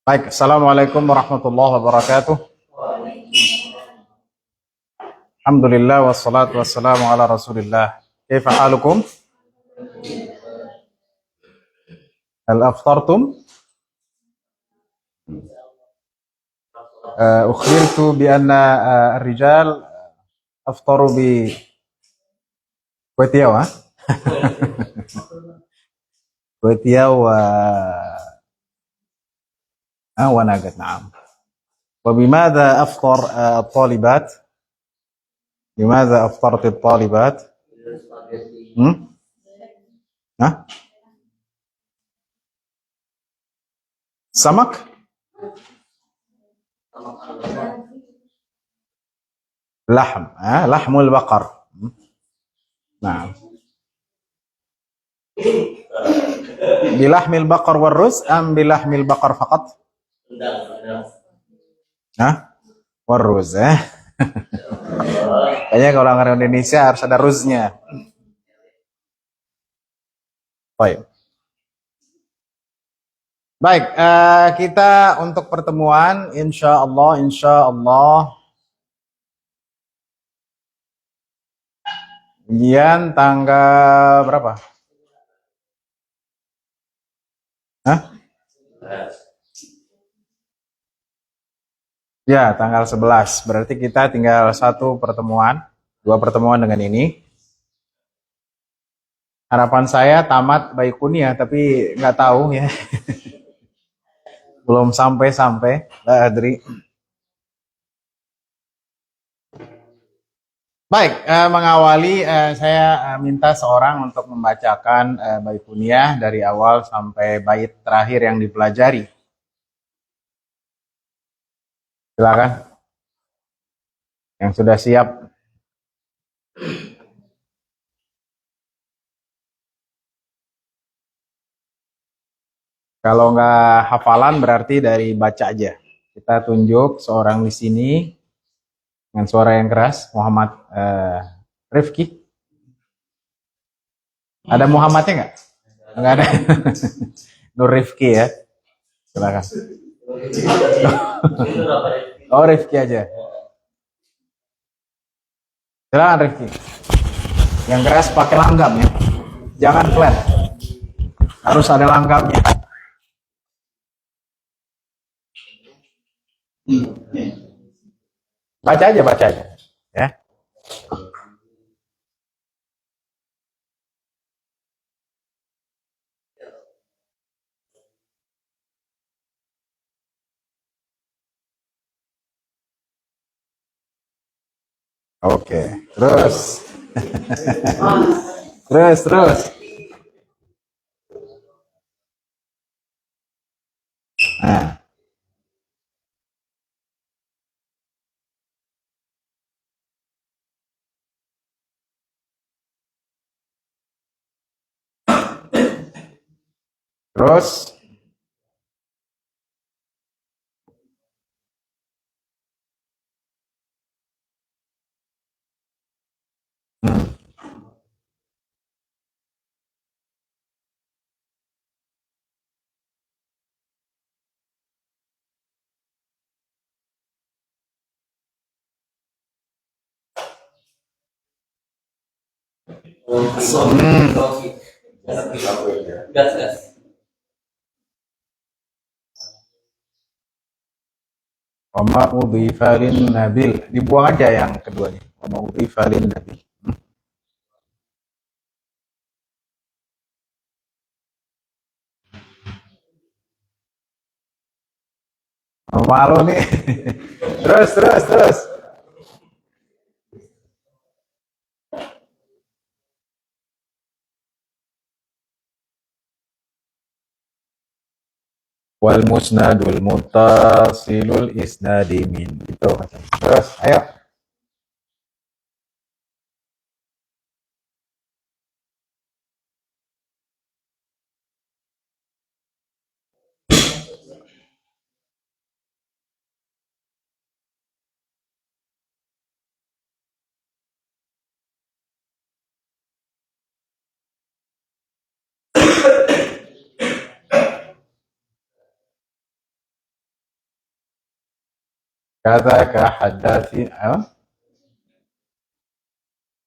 Baik, Assalamualaikum warahmatullahi wabarakatuh. Alhamdulillah wassalatu wassalamu ala Rasulillah. Kaifa halukum? Hal aftartum? Ukhbirtu bi anna ar-rijal aftaru bi kuetiau, ha? Kuetiau wa nagat, na'am. Wa bimadha aftar at-talibat? Bimadha aftarat at-talibat? Hmm? Hah? Samak? Lahm, lahmul baqar. Nah, bilahmil baqar warruz am bilahmil baqar faqat? Hah? Warruz, Kayaknya kalau orang Indonesia harus ada ruznya. Baik. Baik, kita untuk pertemuan insya Allah ujian tanggal berapa? Hah? Ya, tanggal 11. Berarti kita tinggal satu pertemuan, dua pertemuan dengan ini. Harapan saya tamat Baikunia, tapi nggak tahu ya. Belum sampai-sampai, Mbak Adri. Baik, mengawali saya minta seorang untuk membacakan Baikunia dari awal sampai bait terakhir yang dipelajari. Silakan. Yang sudah siap. Kalau nggak hafalan berarti dari baca aja. Kita tunjuk seorang di sini dengan suara yang keras, Muhammad Rifki. Ada Muhammadnya nggak? Nggak ada. Nur Rifki ya. Silakan. Oh, Rifki aja. Silakan Rifki. Yang keras pakai langgam ya. Jangan flat. Harus ada langgamnya. Baca aja. Ya. Oke, terus. terus. Nah, terus. Wama udhifa lin nabil. Dibuang aja yang keduanya. Wama udhifa lin nabil. Malu nih. terus. Wal musnadul muttasilul isnadi min. Itu. Terus, ayo. كذاك حدثني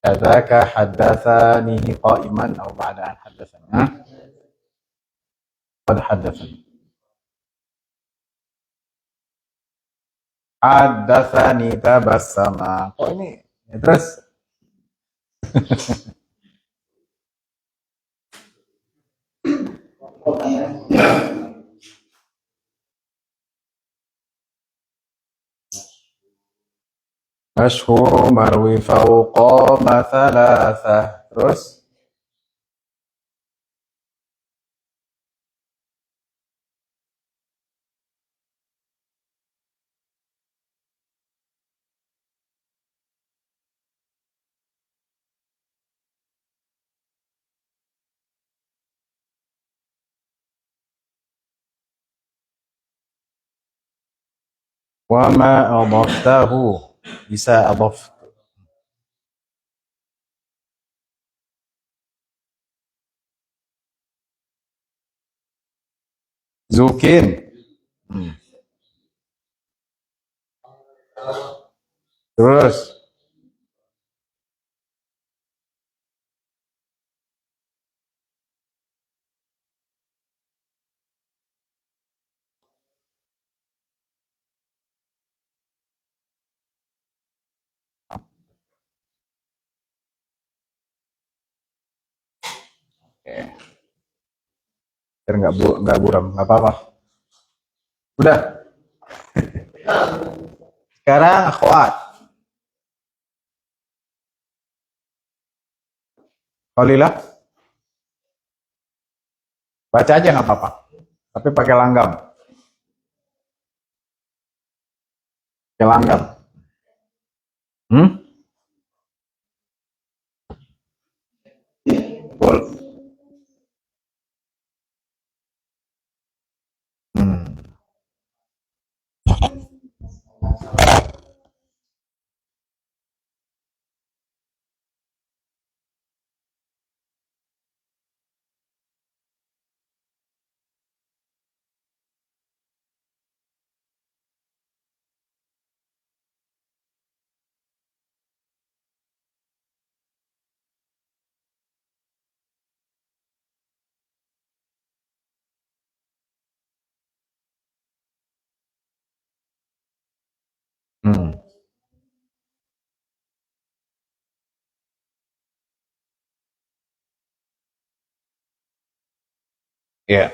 كذاك حدثني قائما أو بعد أن حدثني قد حدثني حدثني تبسم. Oh ini ya, terus مشهور مروي فوق ثلاثة. Terus wama adaftahu, bisa adaf. Zukin. Terus biar nggak buram, nggak apa-apa. Udah. Sekarang akhwat. Khalilah, baca aja nggak apa-apa. Tapi pakai langgam. Pakai langgam. Hmm? Boleh. Hmm. Hmm. Ya. Yeah.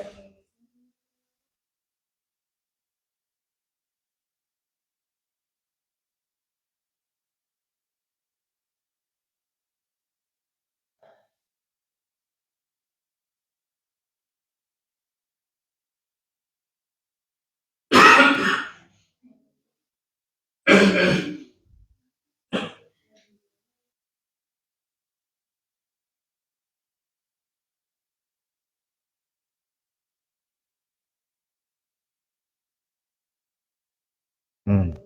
Hmm.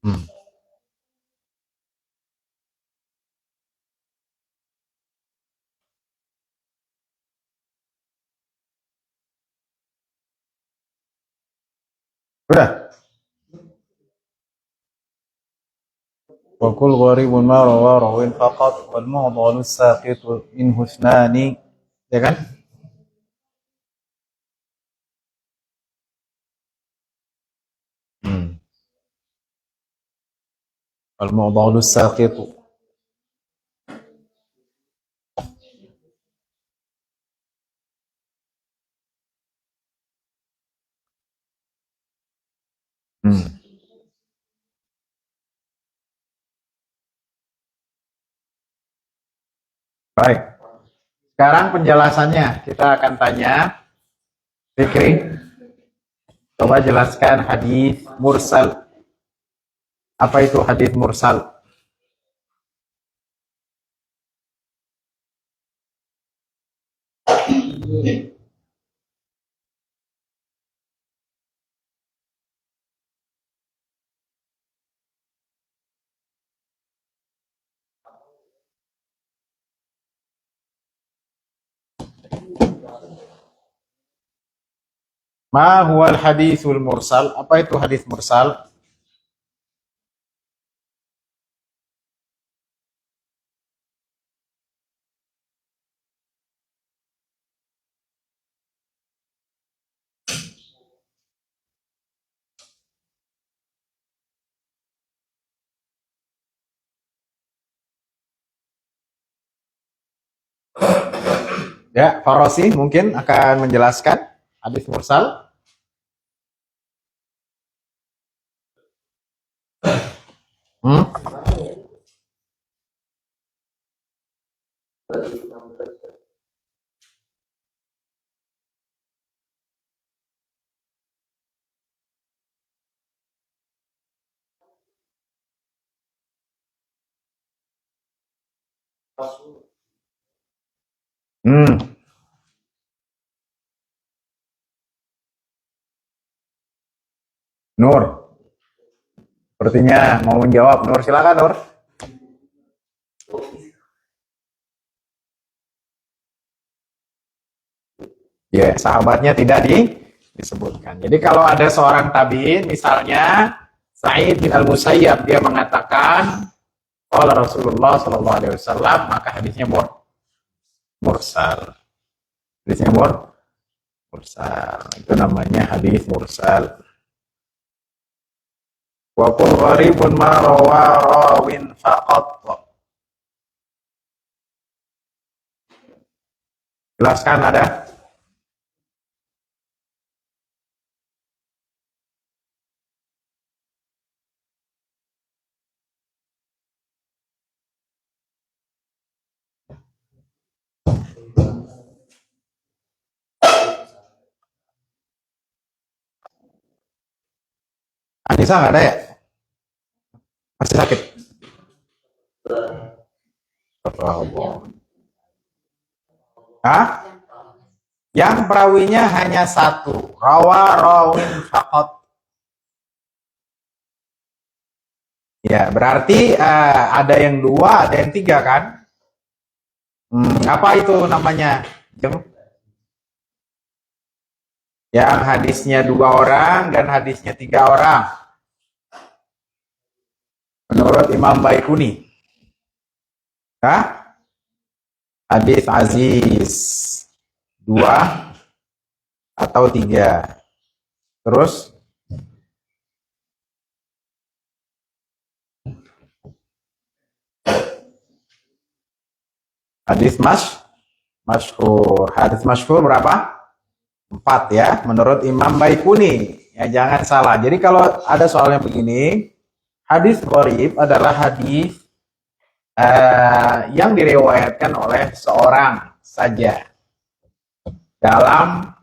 Hmm. Udah. وكل غريب ما روى راو فقط والمعضل الساقط منه اثنان. Ya kan? Hmm. المعضل الساقط. Hmm. Baik. Sekarang penjelasannya kita akan tanya Fikri. Coba jelaskan hadis mursal. Apa itu hadis mursal? Ma huwal hadisul mursal? Apa itu hadis mursal? Ya, Farosi mungkin akan menjelaskan hadis mursal. Hmm? Hmm. Nur, sepertinya mau menjawab. Nur, silakan Nur. Ya, sahabatnya tidak disebutkan. Jadi kalau ada seorang tabiin, misalnya Sa'id bin Al-Musayyab, dia mengatakan qala Rasulullah sallallahu alaihi wasallam, maka hadisnya mursal. Hadisnya mursal. Itu namanya hadis mursal. Wa qul gharibun ma rawa rawin faqat. Jelaskan ada? Anissa nggak ada ya? Masih sakit? Hah? Yang perawinya hanya satu. Rawa rawin faqat. Ya, berarti ada yang dua, ada yang tiga kan? Apa itu namanya? Yang hadisnya dua orang dan hadisnya tiga orang. Menurut Imam Baikuni. Hah? Hadis aziz. Dua atau tiga. Terus? Hadis masyhur. Hadis masyhur berapa? 4 ya, menurut Imam Baikuni. Ya, jangan salah. Jadi kalau ada soalnya begini, hadis gharib adalah hadis yang diriwayatkan oleh seorang saja dalam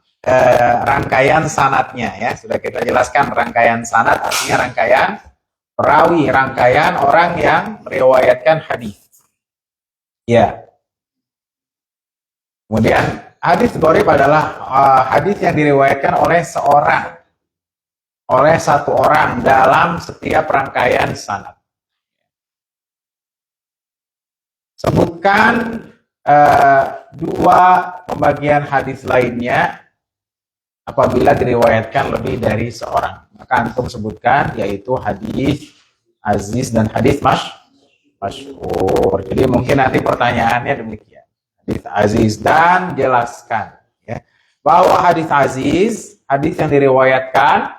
rangkaian sanadnya ya. Sudah kita jelaskan, rangkaian sanad artinya rangkaian perawi, rangkaian orang yang meriwayatkan hadis. Ya. Kemudian hadis gharib adalah hadis yang diriwayatkan oleh satu orang dalam setiap rangkaian sanad. Sebutkan dua pembagian hadis lainnya apabila diriwayatkan lebih dari seorang. Maka antum sebutkan, yaitu hadis aziz dan hadis masyhur. Jadi mungkin nanti pertanyaannya demikian. Hadis aziz, dan jelaskan ya, bahwa hadis aziz, hadis yang diriwayatkan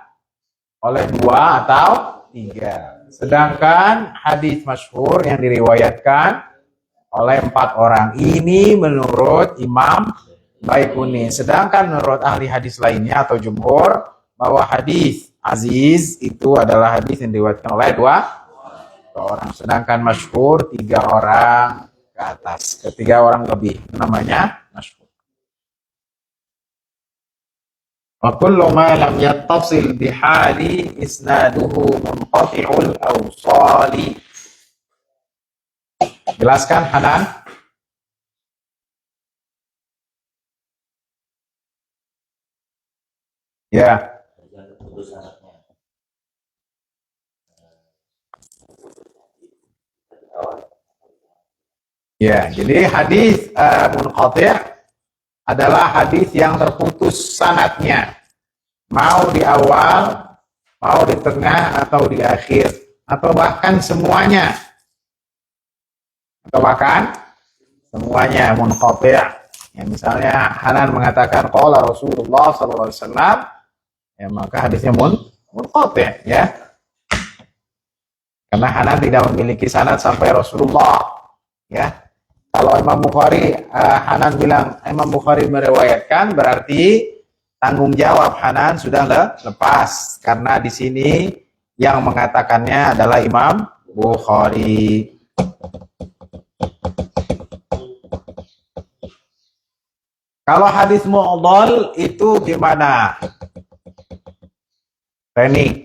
oleh dua atau tiga. Sedangkan hadis masyhur yang diriwayatkan oleh 4 orang. Ini menurut Imam Baikuni. Sedangkan menurut ahli hadis lainnya atau jumhur, bahwa hadis aziz itu adalah hadis yang diriwayatkan oleh dua orang. Sedangkan masyhur 3 orang ke atas. Ketiga orang lebih. Namanya masyhur. Wa kullu ma lam yattasil bihali isnaduhu munqati'ul awsali. Jelaskan Hanan. Ya. Ya, jadi hadis munqati' adalah hadis yang terputus sanadnya. mau di awal, mau di tengah, atau di akhir, atau bahkan semuanya, munqati'. Ya, misalnya Hanan mengatakan qala Rasulullah sallallahu alaihi wasallam, ya maka hadisnya munqati', ya. Karena Hanan tidak memiliki sanad sampai Rasulullah, ya. Kalau Imam Bukhari, Hanan bilang Imam Bukhari meriwayatkan, berarti tanggung jawab Hanan sudah lepas, karena di sini yang mengatakannya adalah Imam Bukhari. Kalau hadis mu'dhal itu gimana? Reni.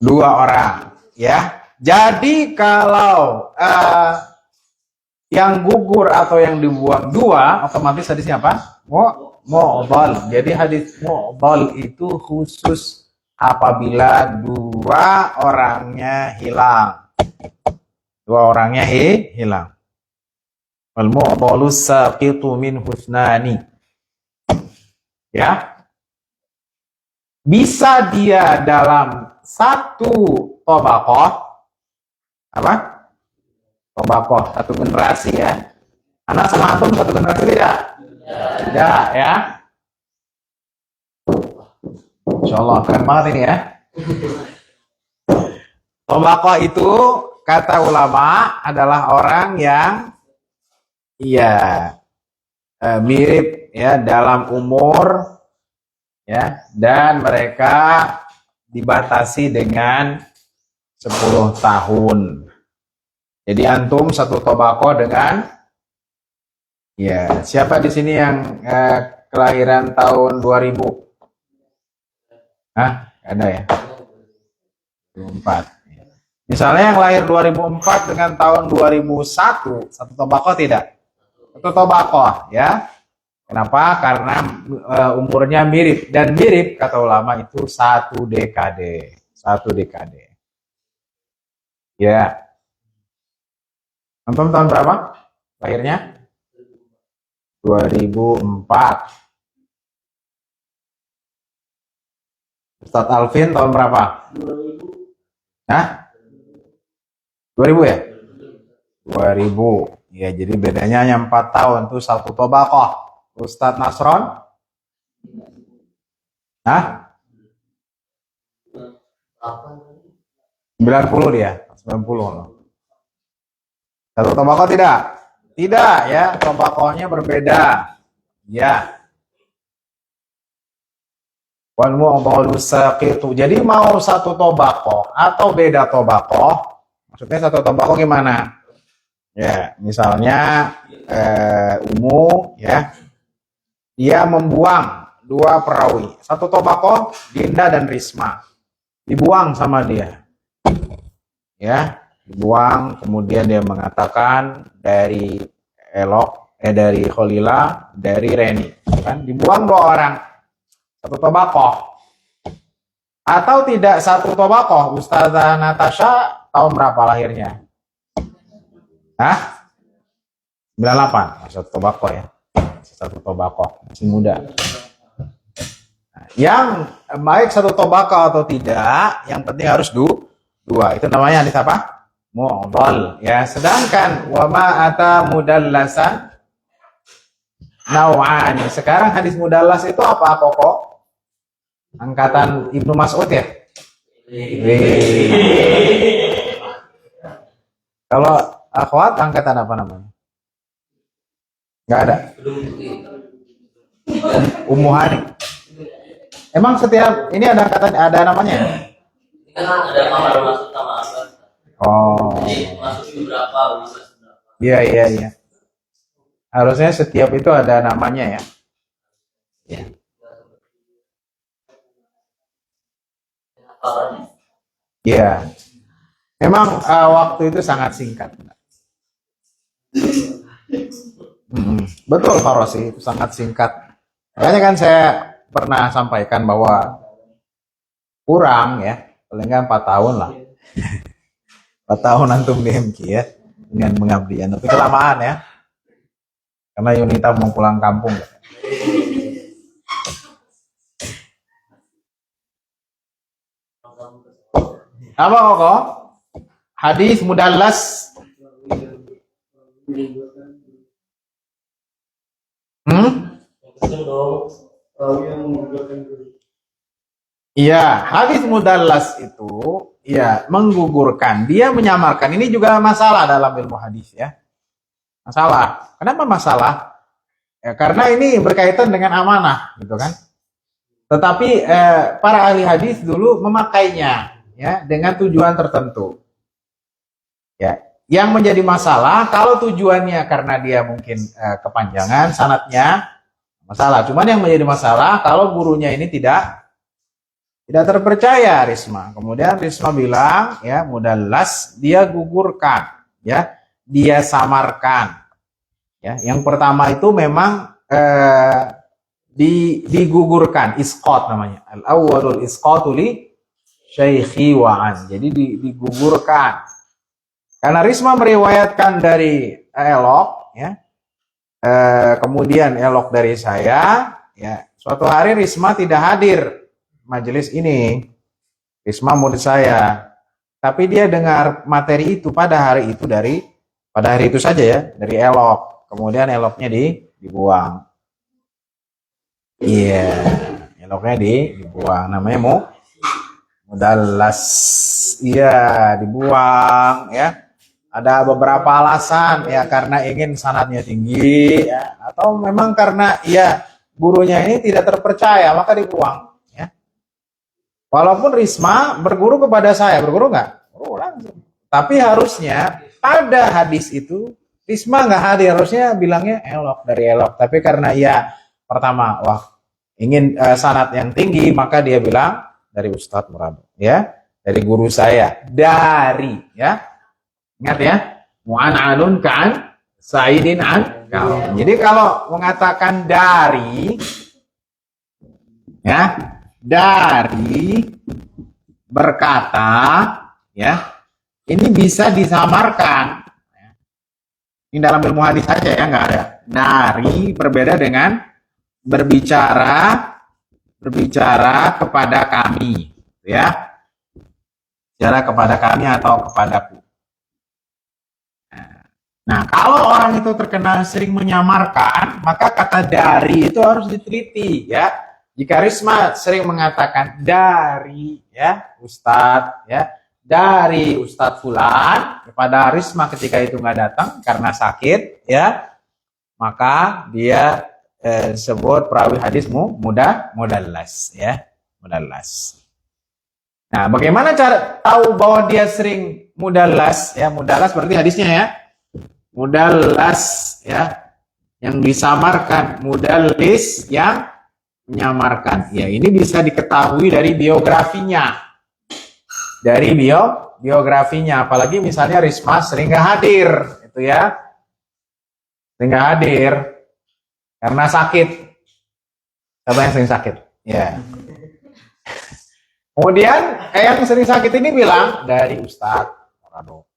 Dua orang, ya. Jadi kalau yang gugur atau yang dibuang dua, otomatis hadisnya apa? Mu'dhal. Jadi hadis mu'dhal itu khusus apabila dua orangnya hilang. Hilang. Wal mu'dhalu saqitu min husnani. Ya. Bisa dia dalam satu tobaqoh, apa? Tobaqoh, satu generasi, ya. Anak sama antum satu generasi tidak? Tidak, ya. Insyaallah keren banget ini, ya. Tobaqoh itu kata ulama adalah orang yang mirip, ya, dalam umur, ya, dan mereka dibatasi dengan 10 tahun. Jadi antum satu tobaqoh dengan, ya, siapa di sini yang kelahiran tahun 2000? Hah? Ada, ya? 2004. Misalnya yang lahir 2004 dengan tahun 2001, satu tobaqoh tidak? Satu tobaqoh, ya. Kenapa? Karena umurnya mirip, dan mirip kata ulama itu satu dekade. Ya. Antum tahun berapa lahirnya? 2004. Ustadz Alvin tahun berapa? 2000. Hah? 2000, ya? 2000. Ya, jadi bedanya hanya 4 tahun, tuh satu tobaqoh. Ustadz Nasron? Hah? 90 dia, 90. Satu tobaqoh tidak? Tidak, ya, tobaqohnya berbeda. Ya. Wal mu'dhalu saqitu. Jadi mau satu tobaqoh atau beda tobaqoh? Maksudnya satu tobaqoh gimana? Ya, misalnya Umu, ya. Dia membuang 2 perawi. Satu tobaqoh, Dinda dan Risma. Dibuang sama dia. Ya, dibuang, kemudian dia mengatakan dari dari Kholila, dari Reni. Kan dibuang 2 orang. Satu tobaqoh. Atau tidak satu tobaqoh, Ustazah Natasha tahun berapa lahirnya? Hah? 98. Satu tobaqoh, ya. Satu tobaqoh, masih muda. Nah, yang baik satu tobaqoh atau tidak, yang penting harus dua. Itu namanya hadis apa? Mu'dhal, ya. Sedangkan wa ma ata mudallasan naw'ani. Sekarang hadis mudallas itu apa, Koko? Angkatan Ibnu Mas'ud, ya? Kalau akhwat angkatan apa namanya? Nggak ada. Ummu Hani. Emang setiap ini ada angkatan, ada namanya? Kan ada kamar masuk sama apa? Oh. Jadi masuk berapa? Iya. Harusnya setiap itu ada namanya, ya. Ya. Iya. Memang waktu itu sangat singkat. Betul, Farosi, itu sangat singkat. Makanya kan saya pernah sampaikan bahwa kurang, ya, paling nggak 4 tahun lah. 4 tahun antum di MK ya dengan pengabdian, tapi kelamaan ya. Karena Yunita mau pulang kampung. Apa kok? Hadis mudallas. Iya, hadis mudallas itu ya menggugurkan, dia menyamarkan. Ini juga masalah dalam ilmu hadis ya. Masalah. Kenapa masalah? Ya, karena ini berkaitan dengan amanah, gitu kan. Tetapi para ahli hadis dulu memakainya ya dengan tujuan tertentu. Ya, yang menjadi masalah kalau tujuannya karena dia mungkin kepanjangan sanadnya masalah. Cuman yang menjadi masalah kalau gurunya ini tidak terpercaya Risma. Kemudian Risma bilang ya mudallas, dia gugurkan, ya, dia samarkan. Ya, yang pertama itu memang digugurkan, isqat namanya. Al-awwalul isqatu li syaikhi wa'an. Jadi digugurkan. Karena Risma meriwayatkan dari Elok, ya. Kemudian Elok dari saya, ya. Suatu hari Risma tidak hadir majelis ini. Risma murid saya. Tapi dia dengar materi itu pada hari itu saja ya, dari Elok. Kemudian Eloknya dibuang. Iya, eloknya dibuang. Namanya mudallas. Iya, dibuang ya. Ada beberapa alasan ya, karena ingin sanadnya tinggi ya, atau memang karena ya gurunya ini tidak terpercaya maka dibuang ya. Walaupun Risma berguru kepada saya, berguru nggak? Berguru langsung. Tapi harusnya pada hadis itu Risma nggak hadir, harusnya bilangnya Elok, dari Elok. Tapi karena ia pertama, ingin sanad yang tinggi, maka dia bilang dari Ustadz Murad, ya, dari guru saya, dari, ya, ingat ya, mu'an'anun ka'an, sa'idin an. Jadi kalau mengatakan dari, ya, dari berkata, ya, ini bisa disamarkan. Ini dalam ilmu hadis saja ya, nggak ada. Dari berbeda dengan berbicara kepada kami, ya. Bicara kepada kami atau kepadaku. Nah, kalau orang itu terkenal sering menyamarkan, maka kata dari itu harus diteliti, ya. Jika Risma sering mengatakan dari, ya, Ustadz, ya, dari Ustadz Fulan kepada Risma ketika itu nggak datang karena sakit, ya, maka dia sebut perawi hadismu mudallas, ya, mudallas. Nah, bagaimana cara tahu bahwa dia sering mudallas? Ya, mudallas berarti hadisnya ya, mudallas, ya, yang disamarkan, mudallis yang menyamarkan. Ya, ini bisa diketahui dari biografinya. Dari biografinya, apalagi misalnya Risma sering nggak hadir, itu ya, sering nggak hadir karena sakit. Siapa yang sering sakit? Ya. Kemudian yang sering sakit ini bilang dari Ustadz,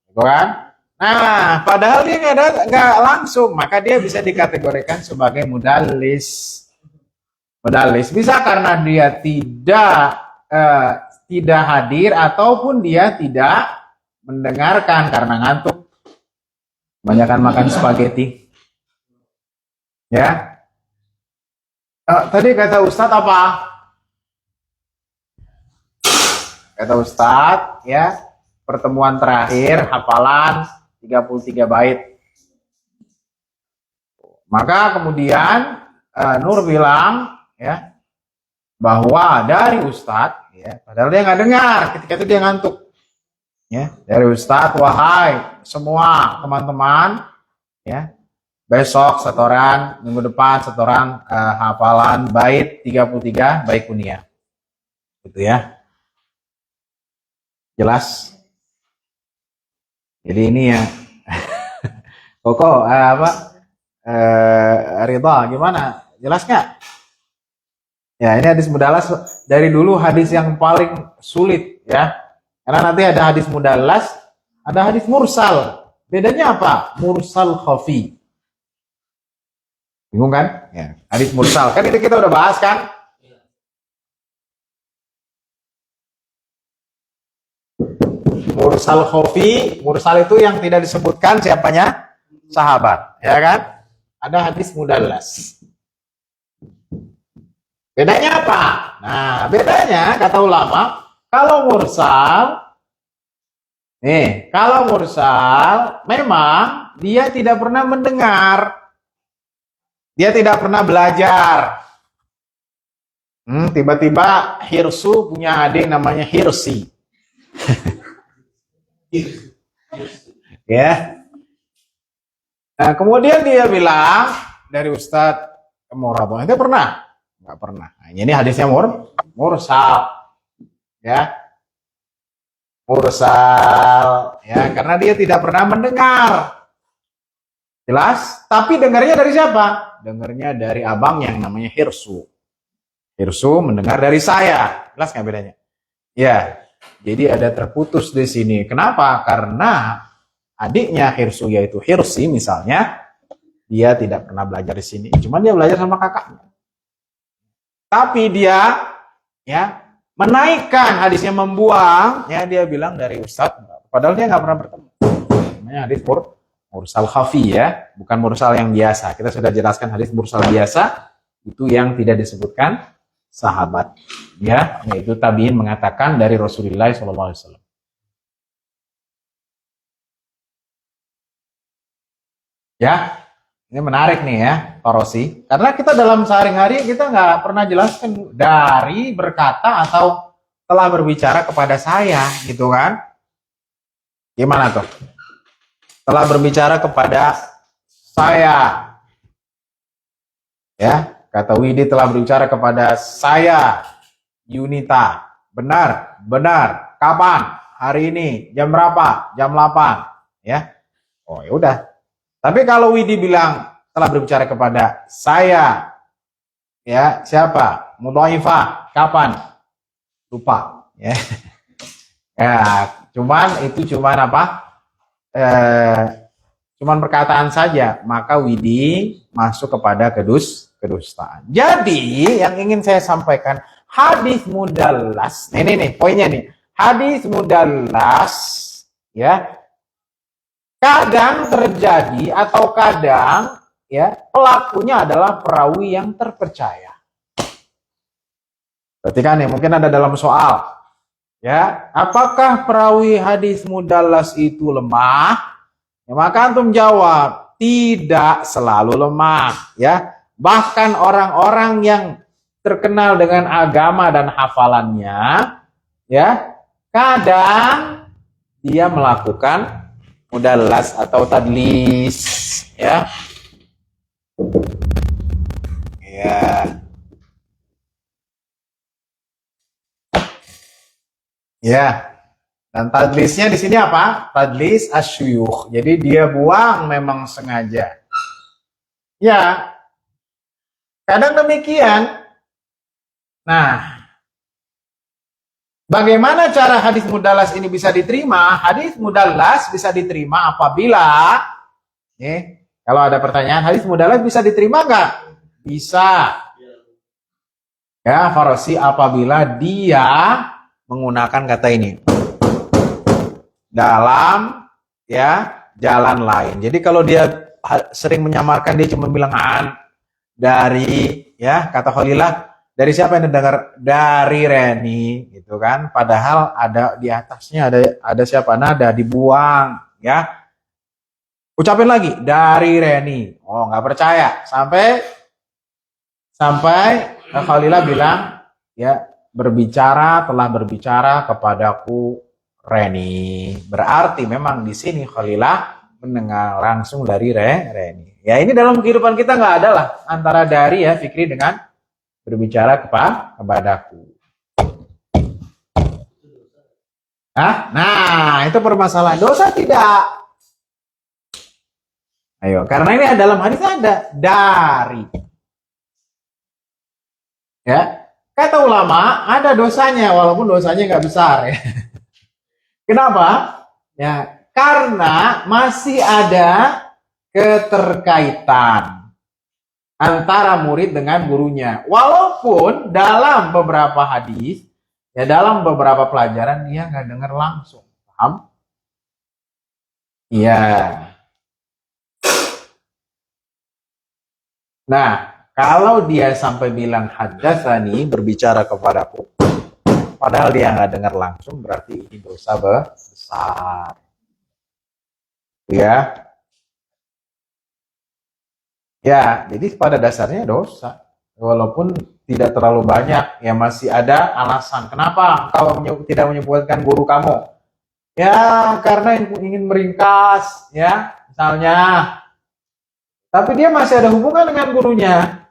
gitu kan? Nah, padahal dia nggak langsung, maka dia bisa dikategorikan sebagai mudallis. Mudallis bisa karena dia tidak hadir ataupun dia tidak mendengarkan karena ngantuk, kebanyakan makan spaghetti, ya. Tadi kata Ustadz apa? Kata Ustadz, ya, pertemuan terakhir hafalan 33 bait. Maka kemudian Nur bilang, ya, bahwa dari Ustadz, ya, padahal dia nggak dengar, ketika itu dia ngantuk, ya, dari Ustadz, wahai semua teman-teman, ya, besok setoran, minggu depan setoran hafalan bait 33 bait kunia, gitu ya, jelas. Jadi ini ya, Koko Ridha gimana, jelas nggak? Ya, ini hadis mudallas dari dulu hadis yang paling sulit, ya. Karena nanti ada hadis mudallas, ada hadis mursal. Bedanya apa? Mursal khafi. Bingung kan? Ya, hadis mursal. Kan itu kita udah bahas kan? Mursal khafi, mursal itu yang tidak disebutkan siapanya? Sahabat, ya kan? Ada hadis mudallas. Bedanya apa? Nah, bedanya kata ulama, kalau mursal memang dia tidak pernah mendengar. Dia tidak pernah belajar. Tiba-tiba Hirsu punya adik namanya Hirsi. Ya. Nah, kemudian dia bilang dari Ustadz Murabah, itu pernah? Enggak pernah. Nah, ini hadisnya mursal. Ya. Mursal, ya, karena dia tidak pernah mendengar. Jelas? Tapi dengarnya dari siapa? Dengarnya dari abang yang namanya Hirsu. Hirsu mendengar dari saya. Jelas nggak bedanya? Ya. Jadi ada terputus di sini. Kenapa? Karena adiknya Hirsu yaitu Hirsi misalnya, dia tidak pernah belajar di sini. Cuman dia belajar sama kakaknya. Tapi dia ya menaikkan hadisnya, membuang, ya dia bilang dari Ustadz, padahal dia nggak pernah bertemu. Namanya hadis mursal khafi ya, bukan mursal yang biasa. Kita sudah jelaskan hadis mursal biasa itu yang tidak disebutkan sahabat, ya, yaitu tabiin mengatakan dari Rasulullah SAW. Ya, ini menarik nih ya, Pak Rosi. Karena kita dalam sehari-hari kita nggak pernah jelaskan dari berkata atau telah berbicara kepada saya, gitu kan? Gimana tuh? Telah berbicara kepada saya. Ya, kata Widi telah berbicara kepada saya, Yunita. Benar. Kapan? Hari ini. Jam berapa? Jam 8. Ya. Oh, ya udah. Tapi kalau Widi bilang telah berbicara kepada saya, ya, siapa? Mudhaifah. Kapan? Lupa. Ya. Ya, cuman apa? Cuman perkataan saja, maka Widi masuk kepada kedustaan. Jadi yang ingin saya sampaikan, hadis mudallas, ini nih poinnya nih, hadis mudallas, ya, kadang terjadi atau kadang ya pelakunya adalah perawi yang terpercaya. Perhatikan nih, mungkin ada dalam soal, ya, apakah perawi hadis mudallas itu lemah? Ya, maka antum jawab, tidak selalu lemah, ya. Bahkan orang-orang yang terkenal dengan agama dan hafalannya, ya, kadang dia melakukan mudallas atau tadlis, ya. Ya. Ya. Dan tadlisnya di sini apa? Tadlis asyuyukh. Jadi dia buang memang sengaja. Ya, kadang demikian. Nah, bagaimana cara hadis mudallas ini bisa diterima? Hadis mudallas bisa diterima apabila, kalau ada pertanyaan, hadis mudallas bisa diterima nggak? Bisa. Ya, Farsi, apabila dia menggunakan kata ini dalam ya jalan lain. Jadi kalau dia sering menyamarkan, dia cuma bilang dari, ya, kata Khalillah, dari siapa yang dengar? Dari Reni, gitu kan? Padahal ada di atasnya ada siapa? Nada dibuang, ya. Ucapin lagi dari Reni. Oh, nggak percaya. Sampai Khalillah bilang, ya, telah berbicara kepadaku Reni. Berarti memang di sini Khalillah mendengar langsung dari Reni. Ya, ini dalam kehidupan kita nggak ada lah antara dari, ya, Fikri dengan berbicara kepadaku. Nah, itu permasalahan. Dosa tidak? Ayo, karena ini dalam hadis ada dari. Ya, kata ulama ada dosanya walaupun dosanya nggak besar, ya. Kenapa? Ya, karena masih ada keterkaitan antara murid dengan gurunya. Walaupun dalam beberapa hadis, ya dalam beberapa pelajaran dia nggak dengar langsung. Paham? Iya. Nah, kalau dia sampai bilang hadatsani, berbicara kepadaku, padahal dia nggak dengar langsung, berarti ini dosa besar. Ya, ya, jadi pada dasarnya dosa. Walaupun tidak terlalu banyak, ya masih ada alasan. Kenapa kau tidak menyebutkan guru kamu? Ya, karena ingin meringkas, ya, misalnya. Tapi dia masih ada hubungan dengan gurunya.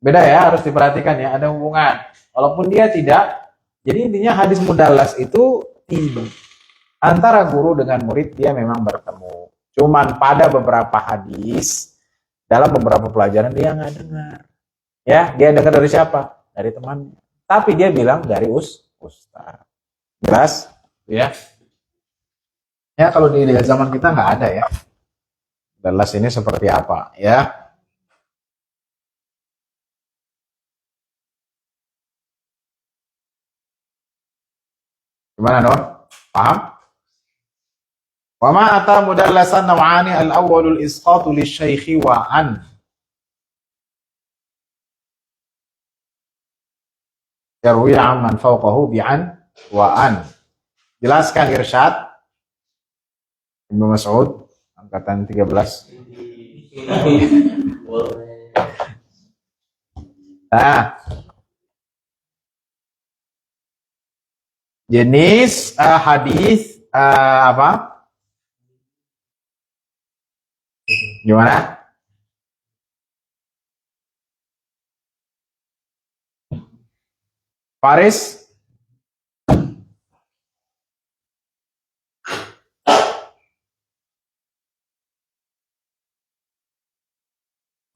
Beda ya, harus diperhatikan ya, ada hubungan. Walaupun dia tidak, jadi intinya hadis mudallas itu antara guru dengan murid dia memang bertemu. Cuman pada beberapa hadis, dalam beberapa pelajaran dia nggak dengar. Ya, dia dengar dari siapa? Dari temannya. Tapi dia bilang dari ustaz. Jelas? Ya. Ya, kalau di zaman kita nggak ada ya. Dallas ini seperti apa? Ya. Gimana, Don? Paham? Wa ma ata mudallasan naw'ani al-awwalul isqatu lisyaikhi wa an. Yarwi amman fawqahu bi'an wa an. Jelaskan irsyad Ibnu Mas'ud angkatan 13. Nah, jenis hadis apa? Gimana? Faris?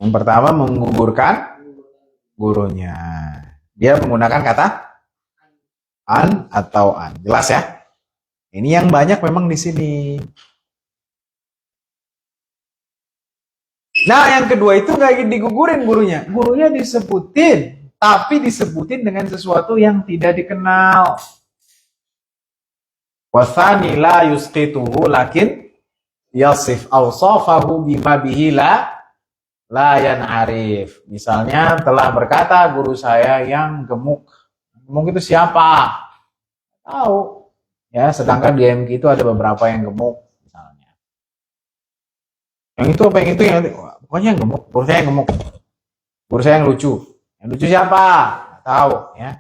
Yang pertama menggugurkan gurunya. Dia menggunakan kata an atau an. Jelas ya? Ini yang banyak memang di sini. Nah, yang kedua itu nggak digugurin gurunya. Gurunya disebutin, tapi disebutin dengan sesuatu yang tidak dikenal. Wasani la yusqituhu lakin yasif awsafahu bima bihi la yan'arif. Misalnya telah berkata guru saya yang gemuk. Gemuk itu siapa? Tahu. Ya, sedangkan di MK itu ada beberapa yang gemuk misalnya. Yang itu apa yang itu yang pokoknya yang gemuk. Guru saya yang gemuk. Guru saya yang lucu. Yang lucu siapa? Tahu, ya.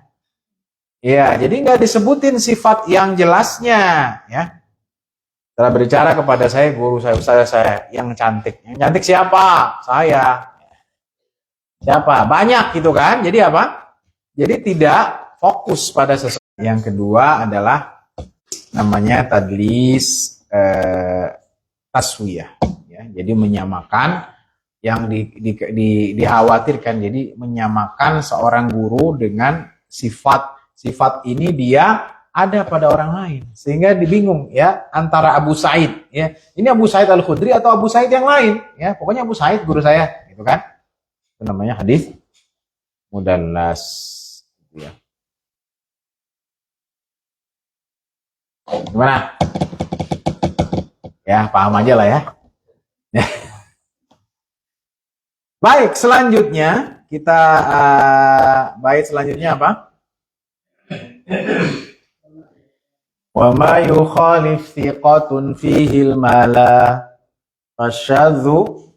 Iya, jadi nggak disebutin sifat yang jelasnya, ya. Setelah berbicara kepada saya, guru saya yang cantik. Yang cantik siapa? Saya. Siapa? Banyak gitu kan. Jadi apa? Jadi tidak fokus pada sesuatu. Yang kedua adalah namanya tadlis taswiyah. Ya, jadi menyamakan yang dikhawatirkan. Jadi menyamakan seorang guru dengan sifat ini dia ada pada orang lain, sehingga dibingung ya antara Abu Sa'id ya, ini Abu Sa'id Al-Khudri atau Abu Sa'id yang lain ya, pokoknya Abu Sa'id guru saya gitu kan. Itu namanya hadis mudallas ya. Gimana ya, paham aja lah ya. Baik, selanjutnya kita bait selanjutnya apa? Wa ma yukhalif thiqatun fihi al-mala fasyadzu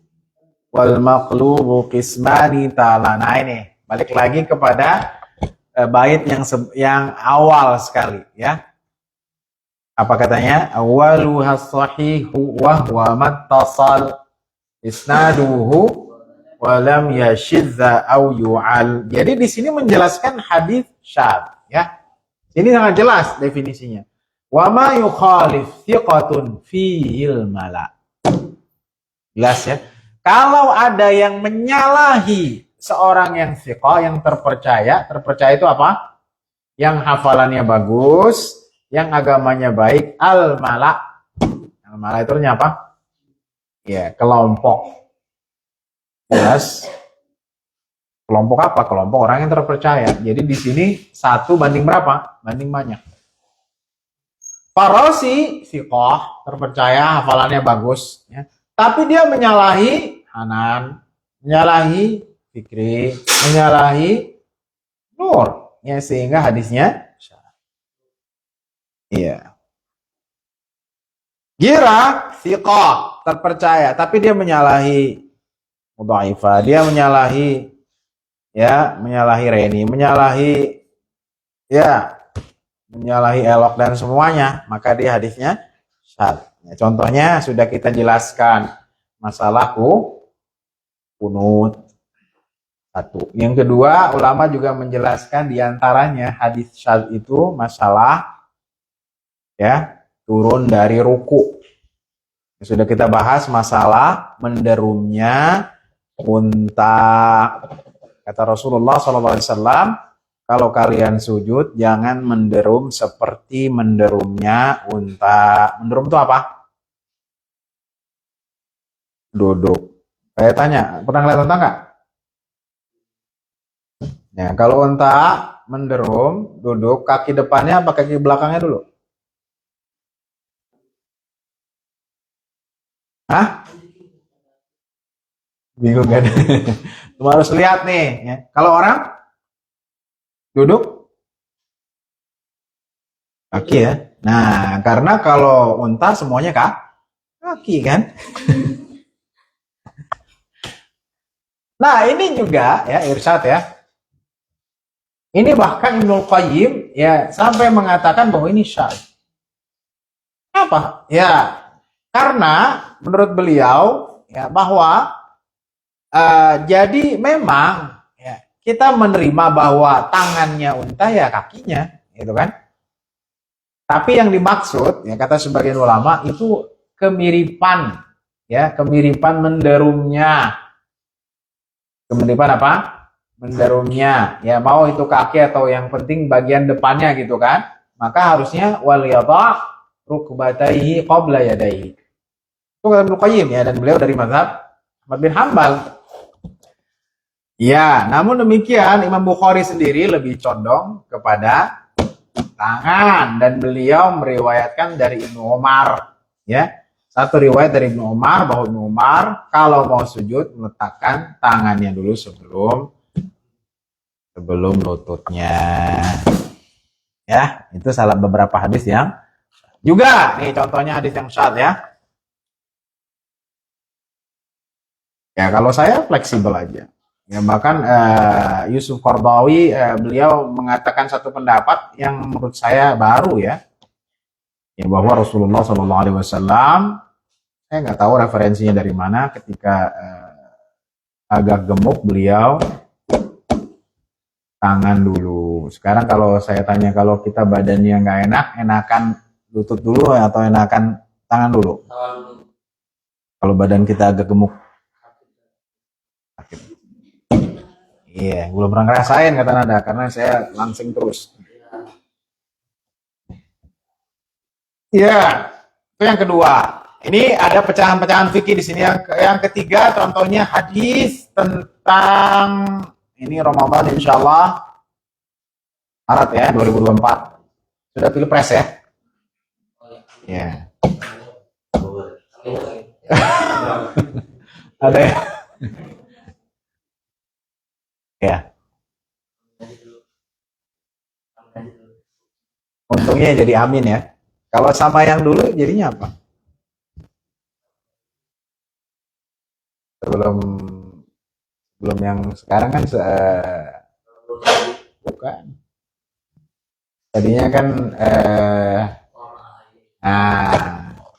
wal maqlubu qismani ta'ala. Nah ini balik lagi kepada bait yang awal sekali ya. Apa katanya? Awaluha sahihu wa huwa mattasal isnaduhu wa lam yashidza aw yu'al. Jadi di sini menjelaskan hadis syadz ya. Ini sangat jelas definisinya. Wa ma yukhalif thiqatun fihil mala. Jelas ya. Kalau ada yang menyalahi seorang yang thiqah, yang terpercaya itu apa? Yang hafalannya bagus, yang agamanya baik, al-mala. Al-mala itu artinya apa? Ya, kelompok. Jelas. Kelompok apa? Kelompok orang yang terpercaya. Jadi di sini 1 banding berapa? Banding banyak. Farosi, siqah, terpercaya, hafalannya bagus. Ya. Tapi dia menyalahi Hanan, menyalahi Fikri, menyalahi Nur. Ya, sehingga hadisnya iya. Gira, siqah, terpercaya, tapi dia menyalahi mudhaifah, dia menyalahi Reni, menyalahi elok dan semuanya, maka dia hadisnya syadz. Ya, contohnya sudah kita jelaskan masalah kunut. 1. Yang kedua, ulama juga menjelaskan diantaranya hadis syadz itu masalah turun dari ruku. Sudah kita bahas masalah menderumnya unta. Kata Rasulullah SAW, kalau kalian sujud jangan menderum seperti menderumnya unta. Menderum itu apa? Duduk. Saya tanya, pernah lihat unta nggak? Ya, kalau unta menderum, duduk, kaki depannya apa kaki belakangnya dulu? Hah? Bingung kan? Cuma harus lihat nih. Ya. Kalau orang duduk kaki ya. Nah, karena kalau unta semuanya kaki kan. Nah, ini juga ya irsyad ya. Ini bahkan Ibnul Qayyim ya sampai mengatakan bahwa ini syadz. Apa? Ya, karena menurut beliau ya bahwa jadi memang ya, kita menerima bahwa tangannya unta ya kakinya, gitu kan? Tapi yang dimaksud ya kata sebagian ulama itu kemiripan menderumnya. Kemiripan apa? Menderumnya. Ya mau itu kaki atau yang penting bagian depannya gitu kan? Maka harusnya wal yata' rukbatayhi qabla yadayhi. Itu kata Ibnu Qayyim ya, dan beliau dari mazhab Ahmad bin Hanbal. Ya, namun demikian Imam Bukhari sendiri lebih condong kepada tangan, dan beliau meriwayatkan dari Ibnu Umar ya. Satu riwayat dari Ibnu Umar bahwa Ibnu Umar kalau mau sujud meletakkan tangannya dulu sebelum lututnya. Ya, itu salah beberapa hadis yang juga nih contohnya hadis yang syadz ya. Ya kalau saya fleksibel aja. Ya bahkan Yusuf Qardawi beliau mengatakan satu pendapat yang menurut saya baru ya. Ya bahwa Rasulullah SAW, saya nggak tahu referensinya dari mana, ketika agak gemuk beliau tangan dulu. Sekarang kalau saya tanya, kalau kita badannya nggak enak, enakan lutut dulu atau enakan tangan dulu? Kalau badan kita agak gemuk. Iya, belum pernah ngerasain kata Nada, karena saya langsing terus. Iya, itu yang kedua. Ini ada pecahan-pecahan fikih di sini. Yang ketiga, contohnya hadis tentang ini Ramadan, insya Allah Maret ya 2024. Sudah pilpres ya? Ya. Ada ya? Ya. Untungnya jadi amin ya. Kalau sama yang dulu jadinya apa? Sebelum yang sekarang kan bukan. Tadinya kan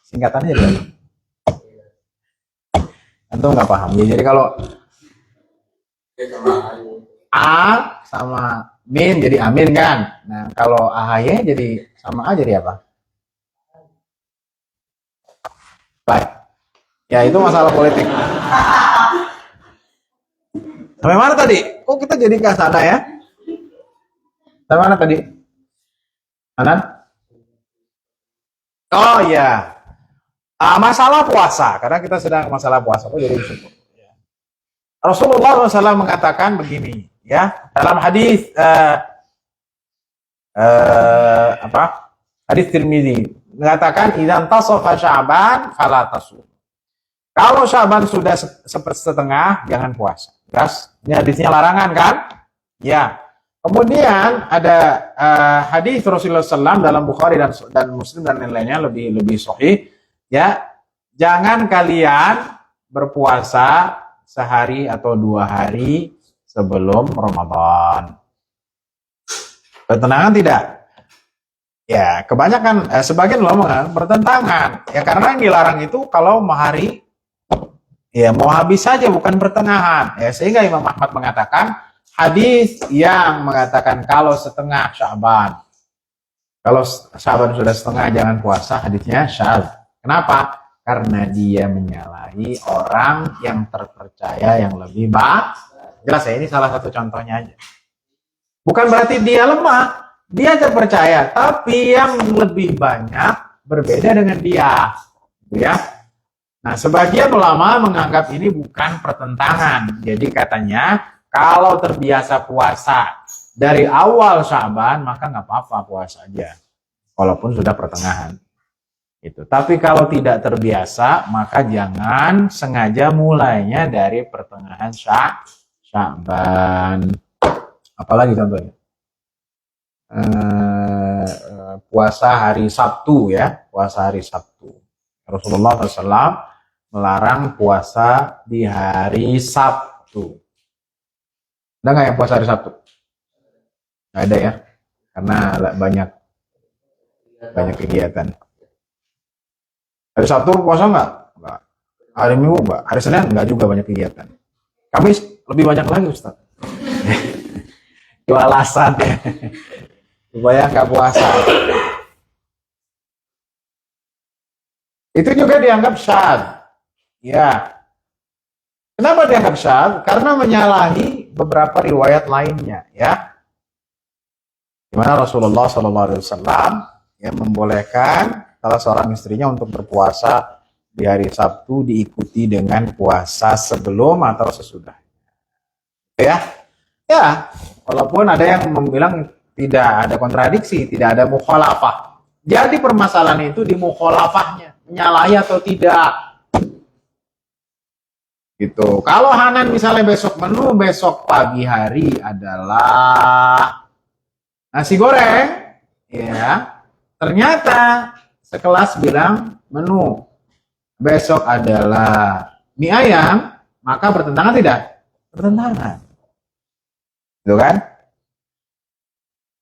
singkatannya jadi apa? Antum nggak paham. Ya, jadi kalau A sama min jadi amin kan. Nah kalau AHY jadi sama A jadi apa? Baik. Ya itu masalah politik. Sampai mana tadi? Kok kita jadi ke sana ya? Sampai mana tadi? Anan? Oh ya, masalah puasa, karena kita sedang masalah puasa. Oh, jadi syukur. Rasulullah SAW mengatakan begini, ya, dalam hadis apa? Hadis Tirmidzi mengatakan idzan tasafa Sya'ban fala tasum. Kalau Sya'ban sudah setengah, jangan puasa. Jelas? Ini hadisnya larangan kan? Ya. Kemudian ada hadis Rasulullah SAW dalam Bukhari dan Muslim dan lain-lainnya lebih sahih. Ya, jangan kalian berpuasa sehari atau 2 hari sebelum Ramadan. Bertentangan tidak? Ya, kebanyakan sebagian ulama bertentangan. Ya, karena yang dilarang itu kalau mau hari, ya mau habis saja, bukan pertengahan. Ya, sehingga Imam Ahmad mengatakan hadis yang mengatakan kalau setengah Sya'ban, kalau Sya'ban sudah setengah jangan puasa, hadisnya syadz. Kenapa? Karena dia menyalahi orang yang terpercaya yang lebih baik. Jelas ya, ini salah satu contohnya aja. Bukan berarti dia lemah, dia terpercaya, tapi yang lebih banyak berbeda dengan dia. Ya. Nah, sebagian ulama menganggap ini bukan pertentangan. Jadi katanya, kalau terbiasa puasa dari awal Sya'ban, maka nggak apa-apa puasa aja. Walaupun sudah pertengahan. Itu. Tapi kalau tidak terbiasa, maka jangan sengaja mulainya dari pertengahan Sya'ban. Apalagi contohnya? Puasa hari Sabtu ya. Puasa hari Sabtu. Rasulullah SAW melarang puasa di hari Sabtu. Ada nggak yang puasa hari Sabtu? Nggak ada ya, karena banyak kegiatan. Hari Sabtu puasa nggak? Nggak. Hari Minggu nggak? Hari Senin nggak juga, banyak kegiatan. Kamis lebih banyak lagi, Ustaz. Itu alasan ya, supaya nggak puasa. Itu juga dianggap syadz. Ya. Kenapa dianggap syadz? Karena menyalahi beberapa riwayat lainnya, ya. Di mana Rasulullah SAW yang membolehkan salah seorang istrinya untuk berpuasa di hari Sabtu diikuti dengan puasa sebelum atau sesudah. Ya. Ya, walaupun ada yang bilang tidak ada kontradiksi, tidak ada mukhalafah. Jadi permasalahan itu di mukhalafahnya, menyalahi atau tidak. Gitu. Kalau Hanan misalnya besok menu besok pagi hari adalah nasi goreng, ya. Ternyata sekelas bilang menu besok adalah mie ayam, maka bertentangan tidak? Bertentangan. Gitu kan?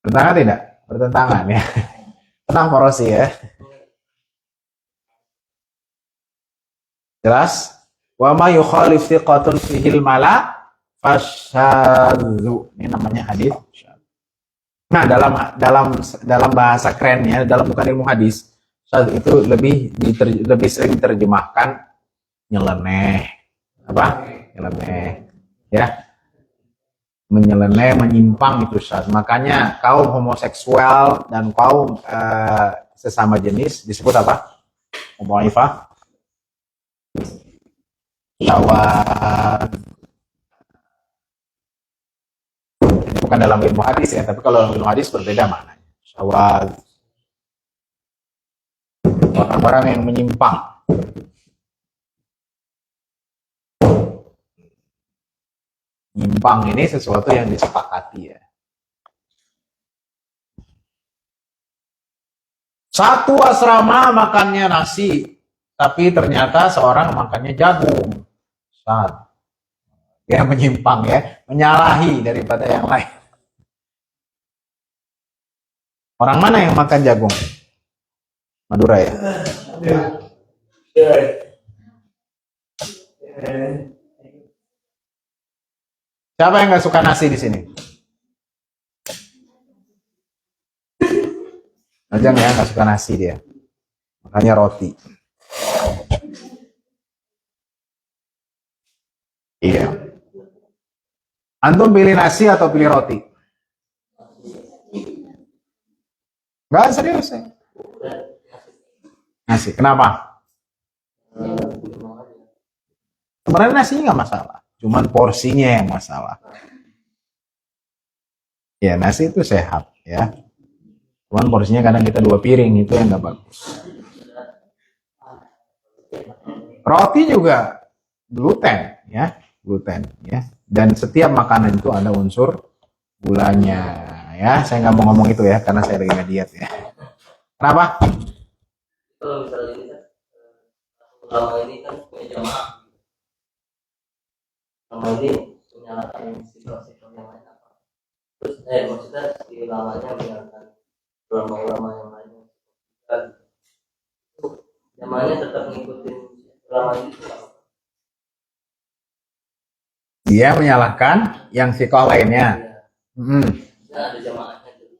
Bertentangan tidak? Bertentangan ya. Tenang Porosi ya. Jelas? Wa ma yukhalif thiqatun fihil mala fasyadzu. Ini namanya hadis. Nah, dalam bahasa kerennya, dalam bukan ilmu hadis, itu lebih sering diterjemahkan nyeleneh. Apa? Nyeleneh. Ya. Menyeleneh, menyimpang itu Ustaz. Makanya kaum homoseksual dan kaum sesama jenis disebut apa? Mu'minah. Syawal. Bukan dalam ilmu hadis ya, tapi kalau dalam ilmu hadis berbeda maknanya. Syawal. Orang-orang yang menyimpang. Nyimpang ini sesuatu yang disepakati ya. Satu asrama makannya nasi, tapi ternyata seorang makannya jagung. Saat dia menyimpang ya, menyalahi daripada yang lain. Orang mana yang makan jagung? Madura ya? Siapa yang nggak suka nasi di sini? Ajang ya, nggak suka nasi dia. Makanya roti. Iya. Antum pilih nasi atau pilih roti? Nggak serius ya? Nasi. Kenapa? Sebenarnya nasi nggak masalah, cuman porsinya yang masalah. Ya nasi itu sehat ya, cuman porsinya kadang kita 2 piring, itu yang nggak bagus. Roti juga gluten ya, gluten ya. Dan setiap makanan itu ada unsur gulanya ya. Saya nggak mau ngomong itu ya, karena saya lagi nggak diet ya. Kenapa? Kalau misalnya ini kan ulama ini kan punya jamaah. Ulama ini menyalahkan sikap-sikap yang lain apa? Terus maksudnya si ulamanya menyalahkan ulama-ulama yang lainnya. Kan jamaahnya tetap ngikutin ulama itu apa? Dia menyalahkan yang sikoh lainnya. Nah, ada jamaahnya gitu.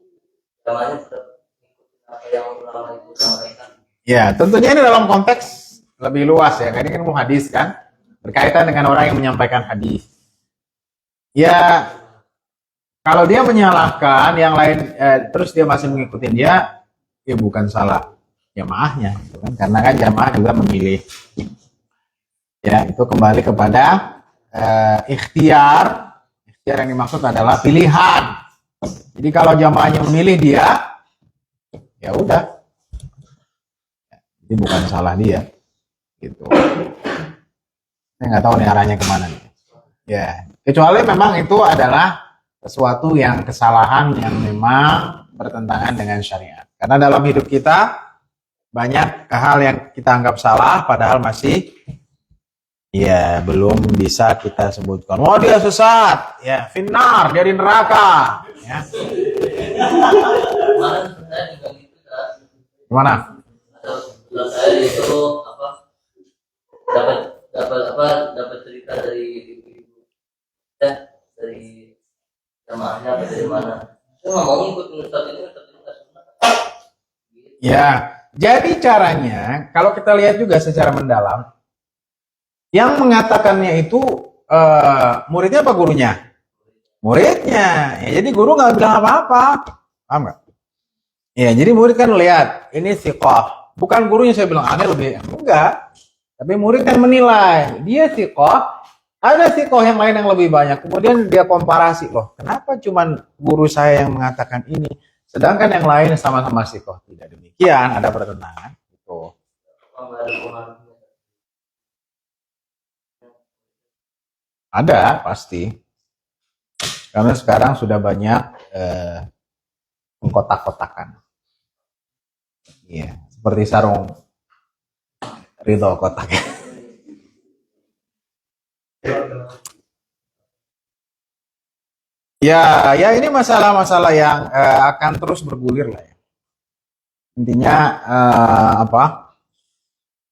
Jamaahnya tetap ngikutin apa yang ulama itu sampaikan. Ya, tentunya ini dalam konteks lebih luas ya. Ini kan hadis kan, berkaitan dengan orang yang menyampaikan hadis. Ya, kalau dia menyalahkan yang lain, terus dia masih mengikuti dia, ya bukan salah jamaahnya, gitu kan? Karena kan jamaah juga memilih. Ya, itu kembali kepada ikhtiar. Ikhtiar yang dimaksud adalah pilihan. Jadi kalau jamaahnya memilih dia, ya udah. Jadi bukan salah dia, gitu. Saya nggak tahu nih arahnya kemana nih. Ya, kecuali memang itu adalah sesuatu yang kesalahan yang memang bertentangan dengan syariat. Karena dalam hidup kita banyak hal yang kita anggap salah, padahal masih ya belum bisa kita sebutkan. Oh dia sesat, ya finnar, dia di neraka. Ya. Kemarin saya juga gitu kan. Gimana? Setelah saya itu dapat cerita dari ibu-ibu ya, dari jamaahnya apa dari mana. Saya nggak mau ngikut ustaz ini nggak sunnah. Ya, jadi caranya kalau kita lihat juga secara mendalam, yang mengatakannya itu muridnya apa gurunya? Muridnya. Ya, jadi guru nggak bilang apa-apa, paham nggak? Ya, jadi murid kan lihat ini siqah. Bukan gurunya saya bilang aneh lebih enggak, tapi murid yang menilai dia siqah, ada siqah yang lain yang lebih banyak, kemudian dia komparasi, loh kenapa cuman guru saya yang mengatakan ini sedangkan yang lain sama-sama siqah? Tidak demikian, ada pertentangan gitu. Ada pasti, karena sekarang sudah banyak mengkotak-kotakan. Iya, seperti sarung Ridho kotak. Ya ini masalah-masalah yang akan terus bergulir lah ya. Intinya apa?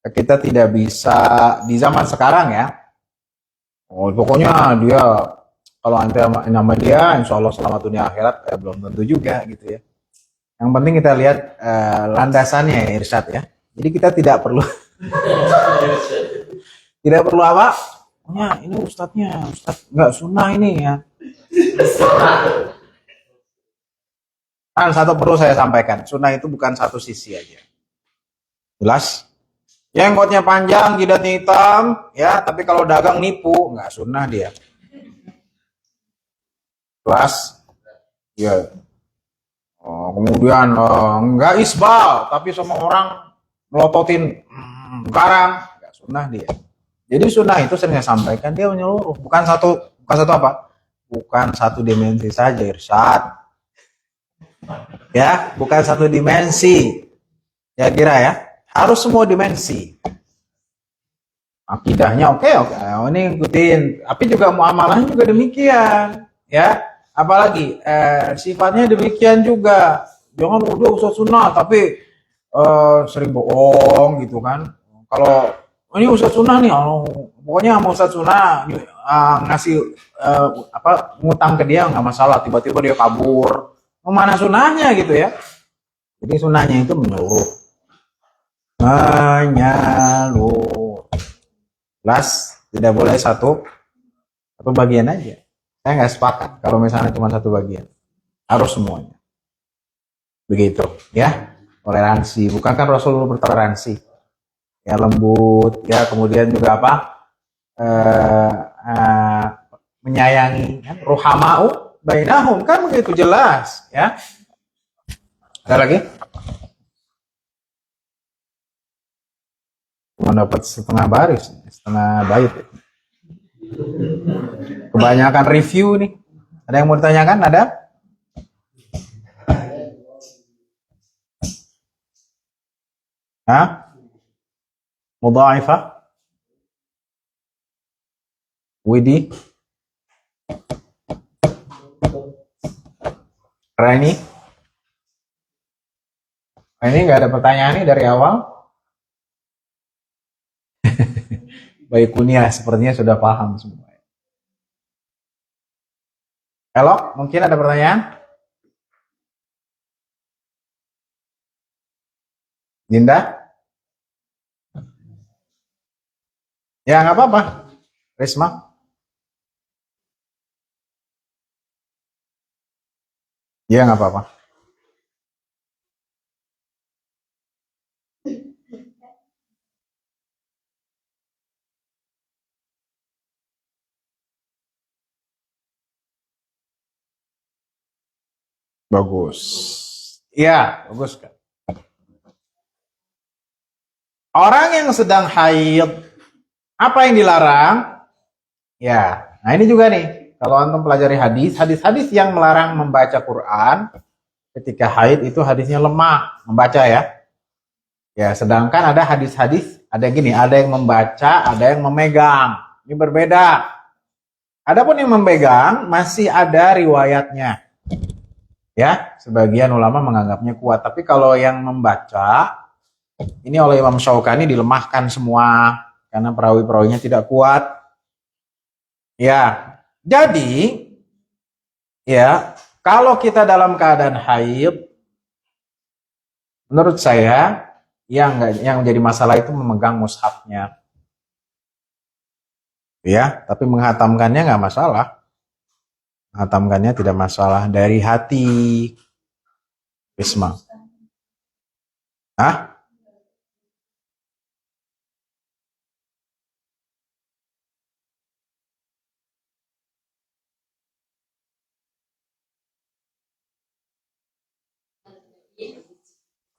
Kita tidak bisa di zaman sekarang ya. Oh, pokoknya dia kalau nanti nama dia, insya Allah selamat dunia akhirat, belum tentu juga gitu ya. Yang penting kita lihat landasannya ya, irsyad ya. Jadi kita tidak perlu apa? Ya ini ustaz nggak sunnah ini ya. Nah, satu perlu saya sampaikan, sunnah itu bukan satu sisi aja. Jelas? Jenggotnya panjang, jidatnya hitam, ya. Tapi kalau dagang nipu, nggak sunnah dia. Jelas? Ya. Kemudian nggak isbal, tapi sama orang melototin garang, nggak sunnah dia. Jadi sunnah itu sering saya sampaikan, dia menyeluruh, bukan satu apa? Bukan satu dimensi saja, irsyad. Ya, bukan satu dimensi. Ya kira ya, harus semua dimensi. Akidahnya oke, ini ikutin. Tapi juga muamalahnya juga demikian, ya. Apalagi sifatnya demikian juga. Jangan udah ustaz sunnah tapi sering bohong gitu kan. Kalau ini ustaz sunnah nih, pokoknya sama ustaz sunnah ngasih ngutang ke dia nggak masalah. Tiba-tiba dia kabur. Mana sunnahnya gitu ya? Jadi sunnahnya itu menyeluruh. Jelas, tidak boleh satu bagian aja. Saya nggak sepakat kalau misalnya cuma satu bagian, harus semuanya. Begitu, ya. Toleransi, bukankah Rasulullah bertoleransi? ya lembut, ya kemudian juga apa, eh, eh, menyayangi, kan? Ruhamau bainahum, kan begitu jelas, ya. Ada lagi? Cuma dapat setengah baris, setengah bait. Kebanyakan review nih. Ada yang mau ditanyakan? Ada? Hah? Mudha'ifah? Widi? Rani? Ini nggak ada pertanyaan nih dari awal. Baik kunyah, sepertinya sudah paham semua. Elok, mungkin ada pertanyaan? Dinda? Ya nggak apa-apa. Risma? Ya nggak apa-apa. Bagus. Iya, bagus kan. Orang yang sedang haid, apa yang dilarang? Ya, nah ini juga nih. Kalau antum pelajari hadis yang melarang membaca Quran ketika haid itu hadisnya lemah membaca, ya. Ya, sedangkan ada hadis-hadis, ada gini, ada yang membaca, ada yang memegang. Ini berbeda. Adapun yang memegang masih ada riwayatnya. Ya, sebagian ulama menganggapnya kuat. Tapi kalau yang membaca, ini oleh Imam Syaukani dilemahkan semua karena perawi-perawinya tidak kuat. Ya, jadi ya, kalau kita dalam keadaan haid, menurut saya yang menjadi masalah itu memegang mushafnya. Ya, tapi menghatamkannya nggak masalah. Menghatamkannya tidak masalah dari hati. Bisma. Hah?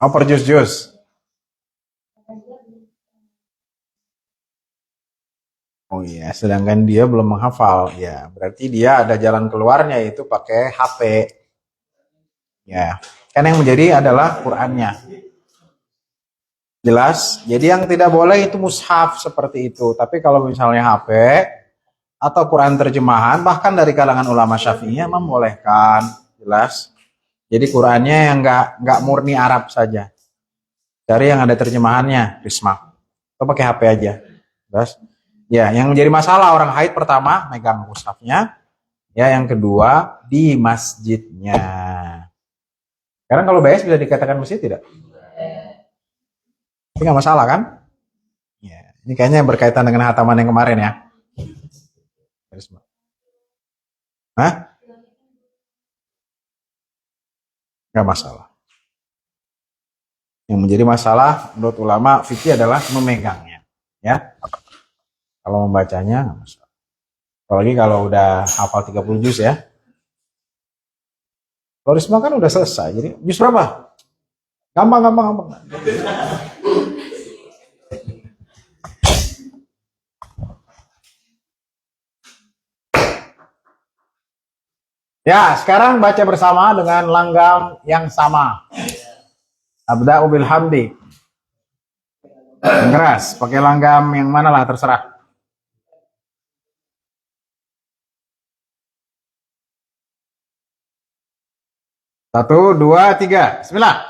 Oh, per jus-jus. Oh iya, sedangkan dia belum menghafal. Ya, berarti dia ada jalan keluarnya, yaitu pakai HP. Ya, kan yang menjadi adalah Qur'annya. Jelas? Jadi yang tidak boleh itu mushaf seperti itu. Tapi kalau misalnya HP atau Quran terjemahan, bahkan dari kalangan ulama Syafi'iyah membolehkan. Jelas? Jadi Qur'annya yang nggak murni Arab saja. Cari yang ada terjemahannya, Risma. Atau pakai HP aja. Jelas? Ya, yang menjadi masalah orang haid pertama megang mushafnya, ya yang kedua di masjidnya. Sekarang kalau BS bisa dikatakan masjid tidak? Ini nggak masalah kan? Ya, ini kayaknya berkaitan dengan hataman yang kemarin ya. Hah? Nggak masalah. Yang menjadi masalah menurut ulama fikih adalah memegangnya, ya. Kalau membacanya nggak masalah. Apalagi kalau udah hafal 30 juz ya. Kalau Risma kan udah selesai. Jadi juz berapa? Gampang. Ya, sekarang baca bersama dengan langgam yang sama. Abda'u bil hamdi. Keras, pakai langgam yang mana lah terserah. Satu, dua, tiga. Bismillah.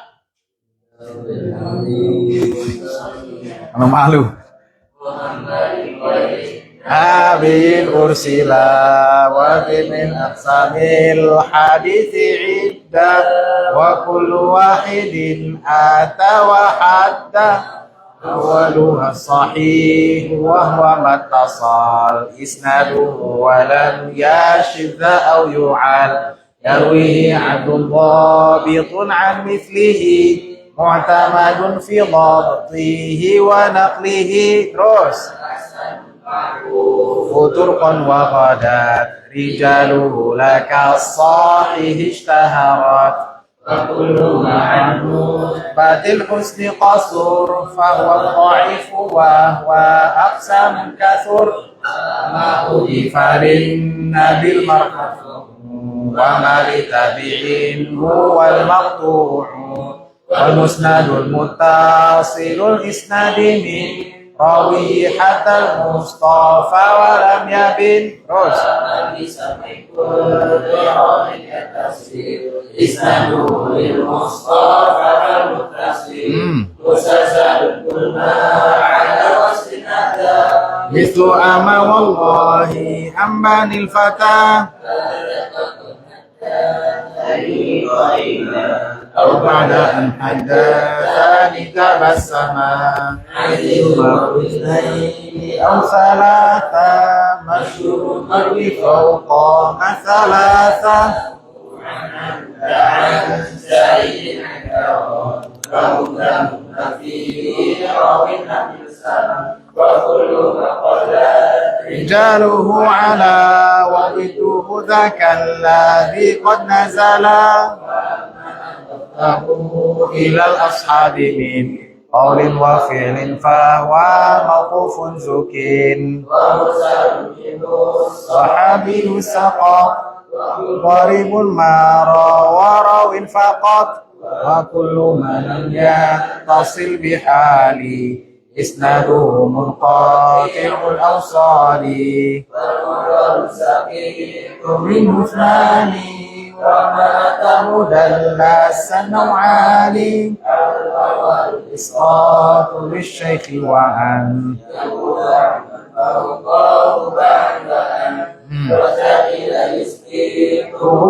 Malu. Abil ursila wa min aqsamil hadithi idda wa kullu wahidin ata wa hatta awaluha sahih wa huwa mattasal isnaduhu wa lam yashidha aw yu'al yarwihi 'abdun dhabitun 'an mithlihi mu'tamadun fi dhabtihi wa naqlihi. Terus futurqan wa ghadat rijaluhu laka sahihi ishtaharat وكل ما عنه batil husni qasur fahuwa dha'ifu wa huwa aqsam kathur ma udifarin nabil marfu wa ma litabi'in huwal maqtu'u wal musnadul muttasilul isnadi min rawi hatta mustafa wa lam yabin. Terus mislu ama wallahi ambanil fata أو بعد أن حدثني تبسما أو ثلاثة مشهور مروي فوق ثلاثة رجاله على وبده ذاك الذي قد نزل إلى الأصحاب من قول وفعل فهو موقوف زكين صحابي سقط ضرب ما وراو فقط وكل من لم يتصل بحالي إسناده منقطع الأوصال منه اثنان وما مدلس النوعان إسقاط للشيخ وأن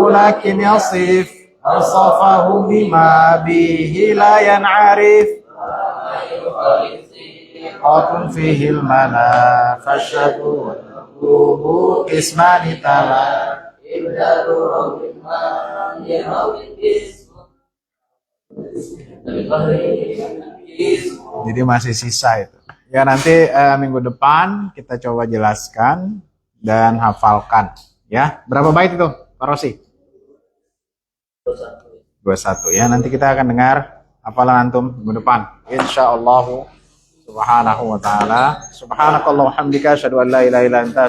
لكن يصف أوصفه بما به لا ينعرف قاط فيه الملا فالشك والمكروه اسمان تلا jadi masih sisa itu. Ya nanti minggu depan kita coba jelaskan dan hafalkan. Ya, berapa bait itu, Pak Rosi? 21. Ya, nanti kita akan dengar hafalan antum minggu depan. Insyaallah subhanahu wa ta'ala. Subhanakallah wa hamdika asyhadu an la ilaha illa anta